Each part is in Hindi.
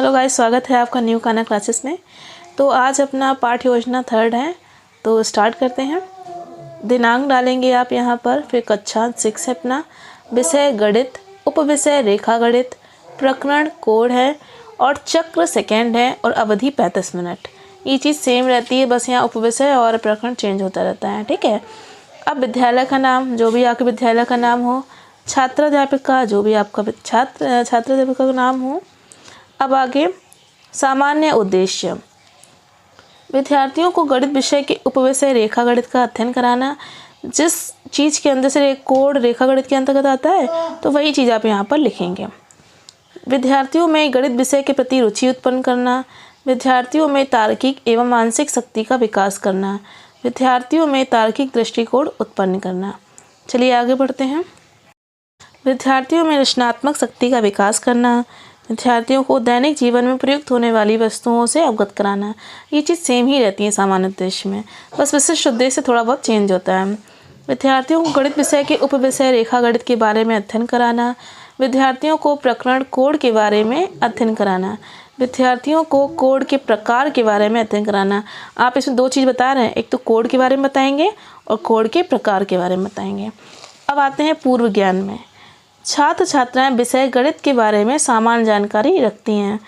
हेलो गाइस, स्वागत है आपका न्यू खाना क्लासेस में। तो आज अपना पाठ योजना 3rd है, तो स्टार्ट करते हैं। दिनांक डालेंगे आप यहाँ पर, फिर कक्षा 6 है अपना, विषय गणित, उपविषय रेखा गणित, प्रकरण कोड है और चक्र सेकंड है और अवधि 35 मिनट। ये चीज़ सेम रहती है, बस यहाँ उपविषय और प्रकरण चेंज होता रहता है, ठीक है। अब विद्यालय का नाम, जो भी आपके विद्यालय का नाम हो, छात्राध्यापिका, जो भी आपका छात्राध्यापिका का नाम हो। अब आगे सामान्य उद्देश्य, विद्यार्थियों को गणित विषय के उपविषय रेखा गणित का अध्ययन कराना। जिस चीज़ के अंदर से कोड रेखा गणित के अंतर्गत आता है, तो वही चीज़ आप यहाँ पर लिखेंगे। विद्यार्थियों में गणित विषय के प्रति रुचि उत्पन्न करना, विद्यार्थियों में तार्किक एवं मानसिक शक्ति का विकास करना, विद्यार्थियों में तार्किक दृष्टिकोण उत्पन्न करना। चलिए आगे बढ़ते हैं। विद्यार्थियों में रचनात्मक शक्ति का विकास करना, विद्यार्थियों को दैनिक जीवन में प्रयुक्त होने वाली वस्तुओं से अवगत कराना। ये चीज़ सेम ही रहती है सामान्य उद्देश्य में, बस विशिष्ट उद्देश्य थोड़ा बहुत चेंज होता है। विद्यार्थियों को गणित विषय के उपविषय रेखा गणित के बारे में अध्ययन कराना, विद्यार्थियों को प्रकरण कोड के बारे में अध्ययन कराना, विद्यार्थियों को कोड के प्रकार के बारे में अध्ययन कराना। आप इसमें दो चीज़ बता रहे हैं, एक तो कोड के बारे में बताएंगे और कोड के प्रकार के बारे में बताएंगे। अब आते हैं पूर्व ज्ञान में। छात्र छात्राएं विषय गणित के बारे में सामान्य जानकारी रखती हैं,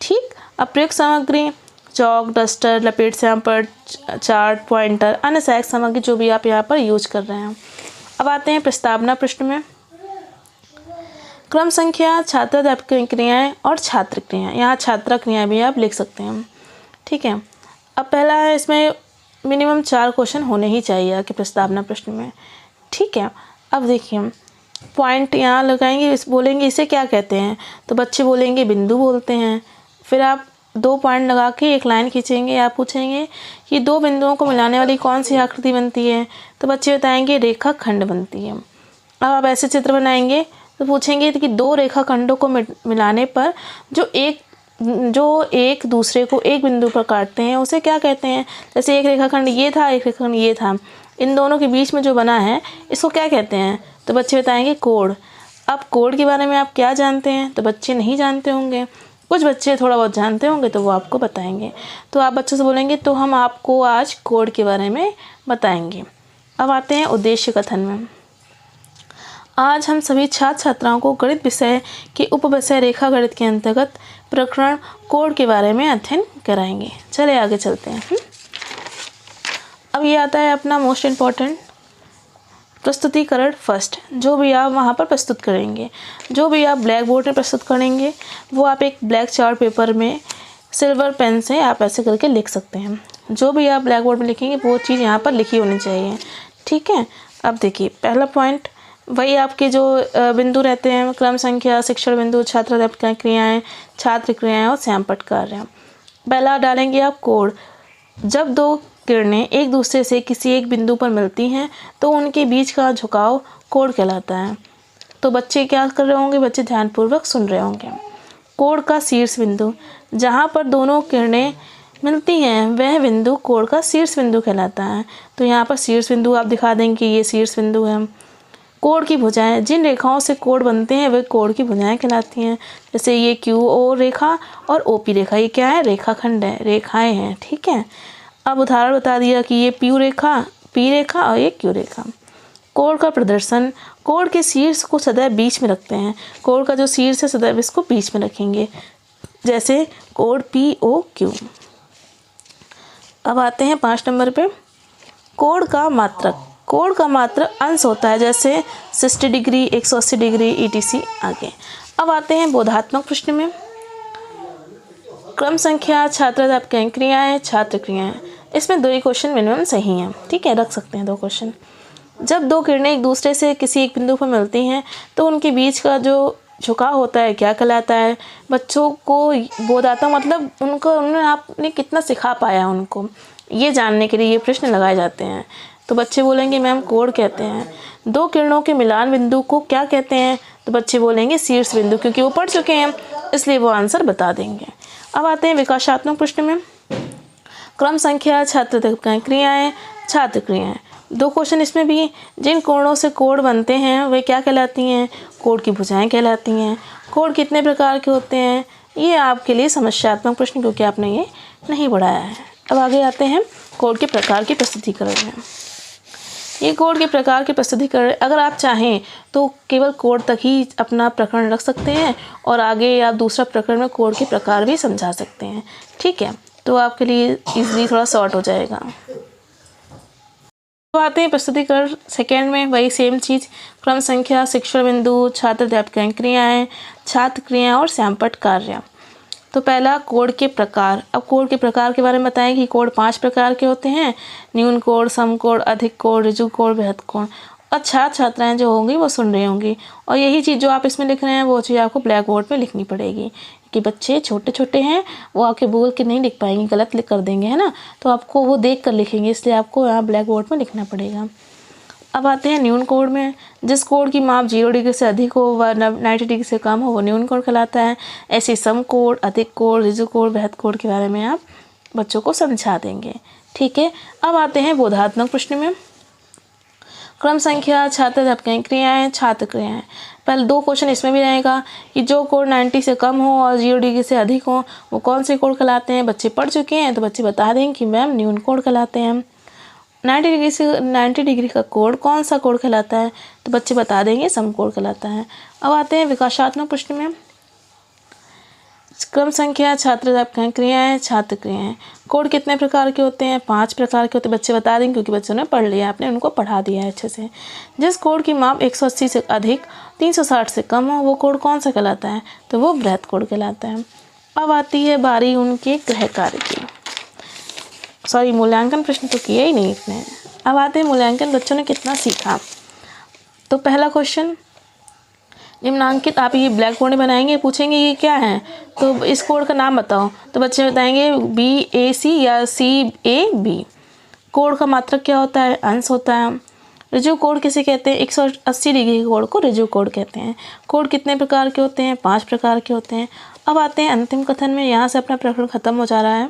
ठीक। अब प्रयुक्त सामग्री, चौक, डस्टर, लपेट स्यापर, चार्ट, पॉइंटर, अन्य सहायक सामग्री जो भी आप यहाँ पर यूज कर रहे हैं। अब आते हैं प्रस्तावना पृष्ठ में। क्रम संख्या, छात्राध्यापक क्रियाएं और छात्र क्रियाएं। यहाँ छात्रा क्रियाएं भी आप लिख सकते हैं, ठीक है। अब पहला है, इसमें मिनिमम 4 क्वेश्चन होने ही चाहिए कि प्रस्तावना पृष्ठ में, ठीक है। अब देखिए पॉइंट यहाँ लगाएंगे, बोलेंगे इसे क्या कहते हैं, तो बच्चे बोलेंगे बिंदु बोलते हैं। फिर आप 2 पॉइंट लगा के एक लाइन खींचेंगे, आप पूछेंगे कि 2 बिंदुओं को मिलाने वाली कौन सी आकृति बनती है, तो बच्चे बताएंगे रेखा खंड बनती है। अब आप ऐसे चित्र बनाएंगे तो पूछेंगे कि 2 रेखा खंडों को मिलाने पर जो एक दूसरे को एक बिंदु पर काटते हैं उसे क्या कहते हैं। जैसे एक रेखाखंड ये था, एक रेखाखंड ये था, इन दोनों के बीच में जो बना है इसको क्या कहते हैं, तो बच्चे बताएंगे कोड। अब कोड के बारे में आप क्या जानते हैं, तो बच्चे नहीं जानते होंगे, कुछ बच्चे थोड़ा बहुत जानते होंगे तो वो आपको बताएंगे। तो आप बच्चों से बोलेंगे तो हम आपको आज कोड के बारे में बताएंगे। अब आते हैं उद्देश्य कथन में। आज हम सभी छात्र छात्राओं को गणित विषय के उपविषय रेखा गणित के अंतर्गत प्रकरण कोड के बारे में अध्ययन कराएंगे। चले आगे चलते हैं। अब ये आता है अपना मोस्ट इम्पॉर्टेंट प्रस्तुतिकरण फर्स्ट। जो भी आप वहाँ पर प्रस्तुत करेंगे, जो भी आप ब्लैक बोर्ड में प्रस्तुत करेंगे, वो आप एक ब्लैक चार्ट पेपर में सिल्वर पेन से आप ऐसे करके लिख सकते हैं। जो भी आप ब्लैक बोर्ड में लिखेंगे वो चीज़ यहाँ पर लिखी होनी चाहिए, ठीक है। अब देखिए पहला पॉइंट, वही आपके जो बिंदु रहते हैं, क्रम संख्या, शिक्षण बिंदु, छात्राध्यापक क्रियाएँ, छात्र क्रियाएँ और श्यामपट्ट कार्य। पहला डालेंगे आप कोड। जब 2 किरणें एक दूसरे से किसी एक बिंदु पर मिलती हैं तो उनके बीच का झुकाव कोण कहलाता है। तो बच्चे क्या कर रहे होंगे, बच्चे ध्यानपूर्वक सुन रहे होंगे। कोण का शीर्ष बिंदु, जहाँ पर दोनों किरणें मिलती हैं वह बिंदु कोण का शीर्ष बिंदु कहलाता है। तो यहाँ पर शीर्ष बिंदु आप दिखा देंगे कि ये शीर्ष बिंदु है। कोण की भुजाएं, जिन रेखाओं से कोण बनते हैं वे कोण की भुजाएं कहलाती हैं। जैसे ये QO रेखा और OP रेखा, ये क्या है, रेखाखंड है, रेखाएं हैं, ठीक है। अब उदाहरण बता दिया कि ये P रेखा और ये Q रेखा। कोण का प्रदर्शन, कोण के शीर्ष को सदैव बीच में रखते हैं। कोण का जो शीर्ष है सदैव इसको बीच में रखेंगे, जैसे कोण POQ। अब आते हैं 5 नंबर पे, कोण का मात्रक। कोण का मात्रक अंश होता है, जैसे 60 डिग्री, 180 डिग्री, ETC आगे। अब आते हैं बोधात्मक प्रश्न में। क्रम संख्या, छात्राध्यापक क्रियाएँ, छात्र क्रियाएँ। इसमें 2 ही क्वेश्चन मिनिमम सही हैं, ठीक है, रख सकते हैं 2 क्वेश्चन। जब 2 किरणें एक दूसरे से किसी एक बिंदु पर मिलती हैं तो उनके बीच का जो झुकाव होता है क्या कहलाता है। बच्चों को बोधात्मक मतलब उन्होंने आपने कितना सिखा पाया उनको, ये जानने के लिए ये प्रश्न लगाए जाते हैं। तो बच्चे बोलेंगे मैम कोण कहते हैं। 2 किरणों के मिलान बिंदु को क्या कहते हैं, तो बच्चे बोलेंगे शीर्ष बिंदु, क्योंकि वो पढ़ चुके हैं इसलिए वो आंसर बता देंगे। अब आते हैं विकासात्मक प्रश्न में। क्रम संख्या, छात्राध्यापक क्रियाएँ, छात्र क्रियाएँ। 2 क्वेश्चन इसमें भी। जिन कोणों से कोण बनते हैं वे क्या कहलाती हैं, कोण की भुजाएं कहलाती हैं। कोण कितने प्रकार के होते हैं, ये आपके लिए समस्यात्मक प्रश्न, क्योंकि आपने ये नहीं पढ़ाया है। अब आगे आते हैं कोड के प्रकार की प्रस्तुतिकरण में। ये कोड के प्रकार के प्रस्तुतिकरण, अगर आप चाहें तो केवल कोड तक ही अपना प्रकरण रख सकते हैं और आगे आप दूसरा प्रकरण में कोड के प्रकार भी समझा सकते हैं। ठीक है, तो आपके लिए इजीली थोड़ा शॉर्ट हो जाएगा। तो आते हैं प्रस्तुतिकरण सेकेंड में, वही सेम चीज़, क्रम संख्या, शिक्षण बिंदु, छात्र अध्यापक क्रियाएँ, छात्र क्रिया और श्यामपट्ट कार्य। तो पहला कोड के प्रकार। अब कोड के प्रकार के बारे में बताएं कि कोड 5 प्रकार के होते हैं, न्यून कोड, सम कोड, अधिक कोड, ऋजु कोड, बृहत कोड। और छात्र छात्राएँ जो होंगी वो सुन रही होंगी, और यही चीज़ जो आप इसमें लिख रहे हैं वो चीज़ आपको ब्लैक बोर्ड पे लिखनी पड़ेगी, कि बच्चे छोटे छोटे हैं, वो आके बोल के नहीं लिख पाएंगे, गलत लिख कर देंगे, है ना। तो आपको वो देख कर लिखेंगे, इसलिए आपको यहाँ ब्लैक बोर्ड में लिखना पड़ेगा। अब आते हैं न्यून कोड में। जिस कोड की माप 0 डिग्री से अधिक हो व 90 डिग्री से कम हो वो न्यून कोड कहलाता है। ऐसे सम कोड, अधिक कोड, ऋजु कोड, बृहत कोड के बारे में आप बच्चों को समझा देंगे। ठीक है, अब आते हैं बोधात्मक प्रश्न में। क्रम संख्या, छात्र अध्यापक क्रियाएँ, छात्र क्रियाएँ। पहले 2 क्वेश्चन इसमें भी रहेगा कि जो कोड 90 से कम हो और 0 डिग्री से अधिक हो वो कौन से कोड कहलाते हैं। बच्चे पढ़ चुके हैं तो बच्चे बता देंगे कि मैम न्यून कोड कहलाते हैं। 90 डिग्री का कोड कौन सा कोड कहलाता है, तो बच्चे बता देंगे सम कोड कहलाता है। अब आते हैं विकासात्मक प्रश्न में। क्रम संख्या, छात्र अध्यापक क्रियाएँ, छात्र क्रियाएँ। कोड कितने प्रकार के होते हैं? 5 प्रकार के होते हैं। बच्चे बता देंगे क्योंकि बच्चों ने पढ़ लिया, आपने उनको पढ़ा दिया है अच्छे से। जिस कोड की माप 180 से अधिक 360 से कम हो वो कोड कौन सा कहलाता है, तो वो बृहत कोड कहलाता है। अब आती है बारी उनके गृह कार्य की। सॉरी, मूल्यांकन प्रश्न तो किया ही नहीं इसने। अब आते हैं मूल्यांकन, बच्चों ने कितना सीखा। तो पहला क्वेश्चन निम्नांकित, आप ये ब्लैक बोर्ड में बनाएंगे, पूछेंगे ये क्या है, तो इस कोड का नाम बताओ, तो बच्चे बताएंगे BAC या CAB। कोड का मात्रक क्या होता है? अंश होता है। ऋजु कोड किसे कहते हैं? 180 डिग्री कोड को ऋजु कोड कहते हैं। कोड कितने प्रकार के होते हैं? 5 प्रकार के होते हैं। अब आते हैं अंतिम कथन में। यहाँ से अपना प्रकरण खत्म हो जा रहा है,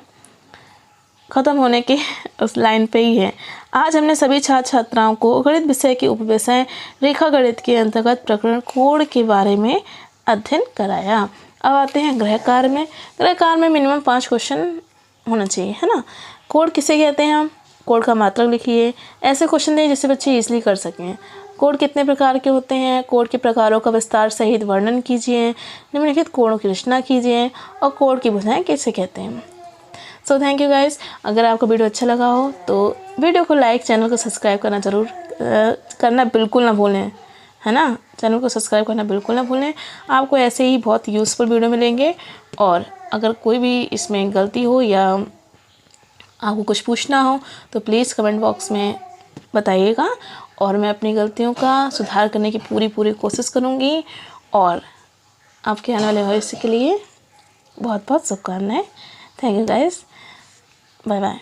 ख़त्म होने के उस लाइन पे ही है। आज हमने सभी छात्र छात्राओं को गणित विषय के उपविषय रेखा गणित के अंतर्गत प्रकरण कोड के बारे में अध्ययन कराया। अब आते हैं गृह कार्य में। गृह कार्य में मिनिमम 5 क्वेश्चन होना चाहिए, है ना। कोड किसे कहते हैं हम? कोड का मात्रक लिखिए। ऐसे क्वेश्चन दें जिससे बच्चे ईजिली कर सकें। कोड कितने प्रकार के होते हैं? कोड के प्रकारों का विस्तार सहित वर्णन कीजिए। निम्नलिखित कोडों की रचना कीजिए और कोड की भुजाएं किसे कहते हैं। So thank you guys. अगर आपको वीडियो अच्छा लगा हो तो वीडियो को लाइक, चैनल को सब्सक्राइब करना ज़रूर करना बिल्कुल ना भूलें, है ना। चैनल को सब्सक्राइब करना बिल्कुल ना भूलें। आपको ऐसे ही बहुत यूज़फुल वीडियो मिलेंगे। और अगर कोई भी इसमें गलती हो या आपको कुछ पूछना हो तो प्लीज़ कमेंट बॉक्स में बताइएगा, और मैं अपनी गलतियों का सुधार करने की पूरी कोशिश करूँगी। और आपके आने वाले भविष्य के लिए बहुत बहुत शुभकामनाएँ। Thank you guys, bye bye.